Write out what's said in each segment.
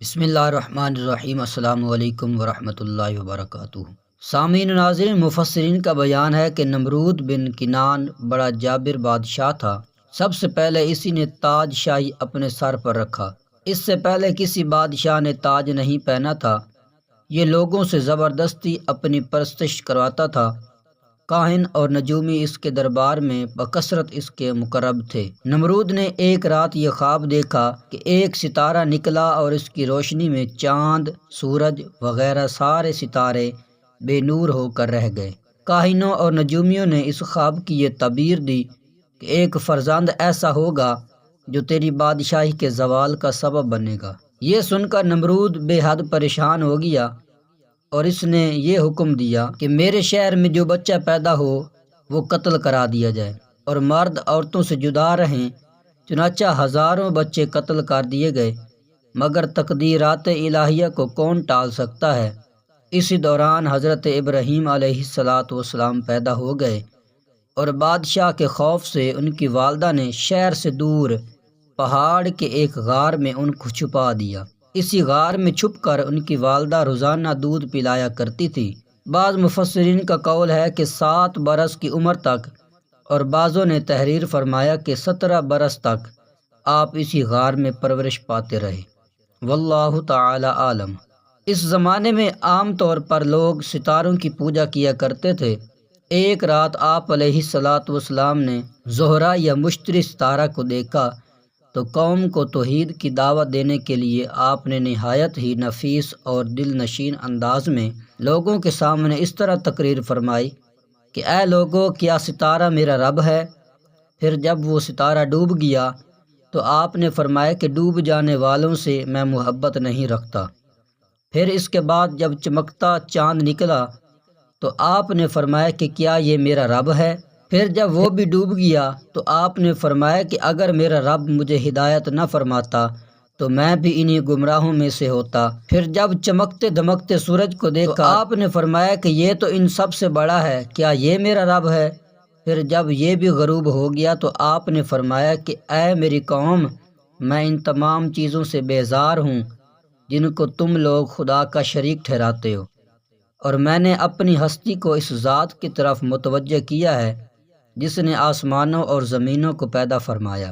بسم اللہ الرحمن الرحیم۔ السلام علیکم ورحمۃ اللہ وبرکاتہ۔ سامعین ناظرین، مفسرین کا بیان ہے کہ نمرود بن کنان بڑا جابر بادشاہ تھا۔ سب سے پہلے اسی نے تاج شاہی اپنے سر پر رکھا۔ اس سے پہلے کسی بادشاہ نے تاج نہیں پہنا تھا۔ یہ لوگوں سے زبردستی اپنی پرستش کرواتا تھا۔ کاہن اور نجومی اس کے دربار میں بکثرت اس کے مقرب تھے۔ نمرود نے ایک رات یہ خواب دیکھا کہ ایک ستارہ نکلا اور اس کی روشنی میں چاند، سورج وغیرہ سارے ستارے بے نور ہو کر رہ گئے۔ کاہنوں اور نجومیوں نے اس خواب کی یہ تعبیر دی کہ ایک فرزند ایسا ہوگا جو تیری بادشاہی کے زوال کا سبب بنے گا۔ یہ سن کر نمرود بے حد پریشان ہو گیا اور اس نے یہ حکم دیا کہ میرے شہر میں جو بچہ پیدا ہو وہ قتل کرا دیا جائے اور مرد عورتوں سے جدا رہیں۔ چنانچہ ہزاروں بچے قتل کر دیے گئے، مگر تقدیرات الہیہ کو کون ٹال سکتا ہے۔ اسی دوران حضرت ابراہیم علیہ السلام پیدا ہو گئے اور بادشاہ کے خوف سے ان کی والدہ نے شہر سے دور پہاڑ کے ایک غار میں ان کو چھپا دیا۔ اسی غار میں چھپ کر ان کی والدہ روزانہ دودھ پلایا کرتی تھی۔ بعض مفسرین کا قول ہے کہ 7 برس کی عمر تک، اور بعضوں نے تحریر فرمایا کہ 17 برس تک آپ اسی غار میں پرورش پاتے رہے۔ واللہ تعالی عالم۔ اس زمانے میں عام طور پر لوگ ستاروں کی پوجا کیا کرتے تھے۔ ایک رات آپ علیہ السلام نے زہرہ یا مشتری ستارہ کو دیکھا تو قوم کو توحید کی دعوت دینے کے لیے آپ نے نہایت ہی نفیس اور دل نشین انداز میں لوگوں کے سامنے اس طرح تقریر فرمائی کہ اے لوگو، کیا ستارہ میرا رب ہے؟ پھر جب وہ ستارہ ڈوب گیا تو آپ نے فرمایا کہ ڈوب جانے والوں سے میں محبت نہیں رکھتا۔ پھر اس کے بعد جب چمکتا چاند نکلا تو آپ نے فرمایا کہ کیا یہ میرا رب ہے؟ پھر جب وہ بھی ڈوب گیا تو آپ نے فرمایا کہ اگر میرا رب مجھے ہدایت نہ فرماتا تو میں بھی انہی گمراہوں میں سے ہوتا۔ پھر جب چمکتے دمکتے سورج کو دیکھا تو آپ نے فرمایا کہ یہ تو ان سب سے بڑا ہے، کیا یہ میرا رب ہے؟ پھر جب یہ بھی غروب ہو گیا تو آپ نے فرمایا کہ اے میری قوم، میں ان تمام چیزوں سے بیزار ہوں جن کو تم لوگ خدا کا شریک ٹھہراتے ہو، اور میں نے اپنی ہستی کو اس ذات کی طرف متوجہ کیا ہے جس نے آسمانوں اور زمینوں کو پیدا فرمایا۔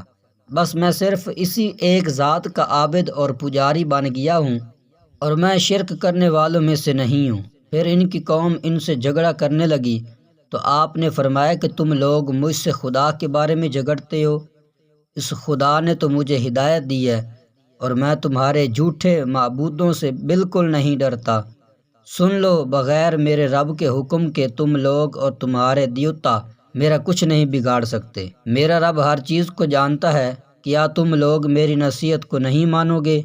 بس میں صرف اسی ایک ذات کا عابد اور پجاری بن گیا ہوں، اور میں شرک کرنے والوں میں سے نہیں ہوں۔ پھر ان کی قوم ان سے جھگڑا کرنے لگی تو آپ نے فرمایا کہ تم لوگ مجھ سے خدا کے بارے میں جھگڑتے ہو۔ اس خدا نے تو مجھے ہدایت دی ہے اور میں تمہارے جھوٹے معبودوں سے بالکل نہیں ڈرتا۔ سن لو، بغیر میرے رب کے حکم کے تم لوگ اور تمہارے دیوتا میرا کچھ نہیں بگاڑ سکتے۔ میرا رب ہر چیز کو جانتا ہے، کیا تم لوگ میری نصیحت کو نہیں مانو گے؟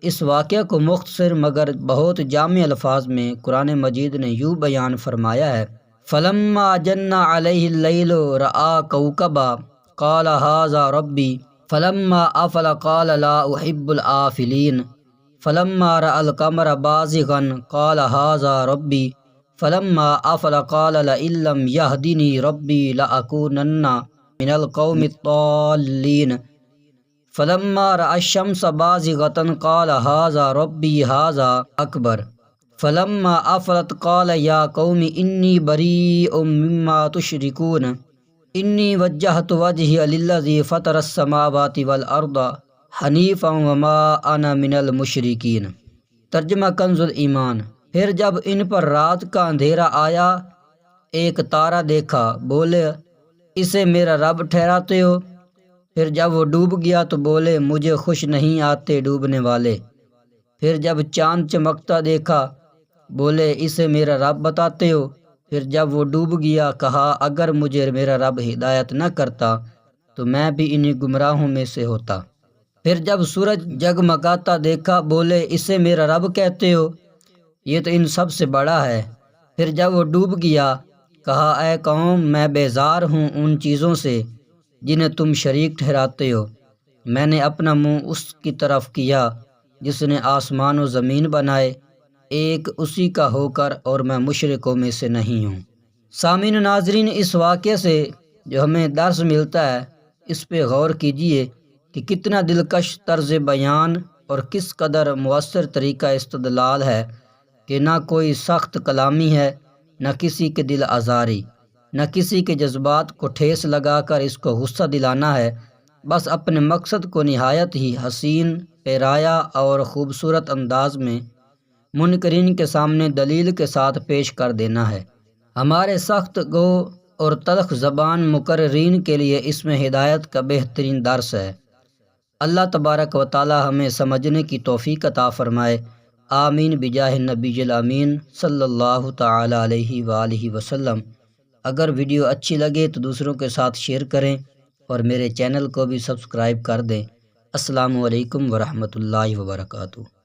اس واقعہ کو مختصر مگر بہت جامع الفاظ میں قرآن مجید نے یوں بیان فرمایا ہے: فلما جن علیہ اللیل رأى کوکبا قال ھذا ربی فلما افل قال لا احب الآفلین فلما رأى القمر بازغا قال ھذا ربی فلما افل قال لئن لم يهدني ربي لأكونن من القوم الضالين فلما رأى الشمس بازغة قال هذا ربي هذا أكبر فلما أفلت قال يا قوم إني بريء مما تشركون إني وجهت وجهي للذي فطر السماوات والأرض حنيفا وما أنا من المشركين۔ ترجمہ کنز الایمان۔ پھر جب ان پر رات کا اندھیرا آیا، ایک تارا دیکھا، بولے اسے میرا رب ٹھہراتے ہو؟ پھر جب وہ ڈوب گیا تو بولے مجھے خوش نہیں آتے ڈوبنے والے۔ پھر جب چاند چمکتا دیکھا، بولے اسے میرا رب بتاتے ہو؟ پھر جب وہ ڈوب گیا کہا اگر مجھے میرا رب ہدایت نہ کرتا تو میں بھی انہی گمراہوں میں سے ہوتا۔ پھر جب سورج جگمگاتا دیکھا، بولے اسے میرا رب کہتے ہو؟ یہ تو ان سب سے بڑا ہے۔ پھر جب وہ ڈوب گیا کہا اے قوم، میں بیزار ہوں ان چیزوں سے جنہیں تم شریک ٹھہراتے ہو۔ میں نے اپنا منہ اس کی طرف کیا جس نے آسمان و زمین بنائے، ایک اسی کا ہو کر، اور میں مشرکوں میں سے نہیں ہوں۔ سامعین ناظرین، اس واقعے سے جو ہمیں درس ملتا ہے اس پہ غور کیجئے کہ کتنا دلکش طرز بیان اور کس قدر مؤثر طریقہ استدلال ہے کہ نہ کوئی سخت کلامی ہے، نہ کسی کے دل آزاری، نہ کسی کے جذبات کو ٹھیس لگا کر اس کو غصہ دلانا ہے، بس اپنے مقصد کو نہایت ہی حسین، پیرایا اور خوبصورت انداز میں منکرین کے سامنے دلیل کے ساتھ پیش کر دینا ہے۔ ہمارے سخت گو اور تلخ زبان مقررین کے لیے اس میں ہدایت کا بہترین درس ہے۔ اللہ تبارک و تعالی ہمیں سمجھنے کی توفیق عطا فرمائے۔ آمین بجاہ النبی الامین صلی اللہ تعالی علیہ وآلہ وسلم۔ اگر ویڈیو اچھی لگے تو دوسروں کے ساتھ شیئر کریں اور میرے چینل کو بھی سبسکرائب کر دیں۔ السلام علیکم ورحمۃ اللہ وبرکاتہ۔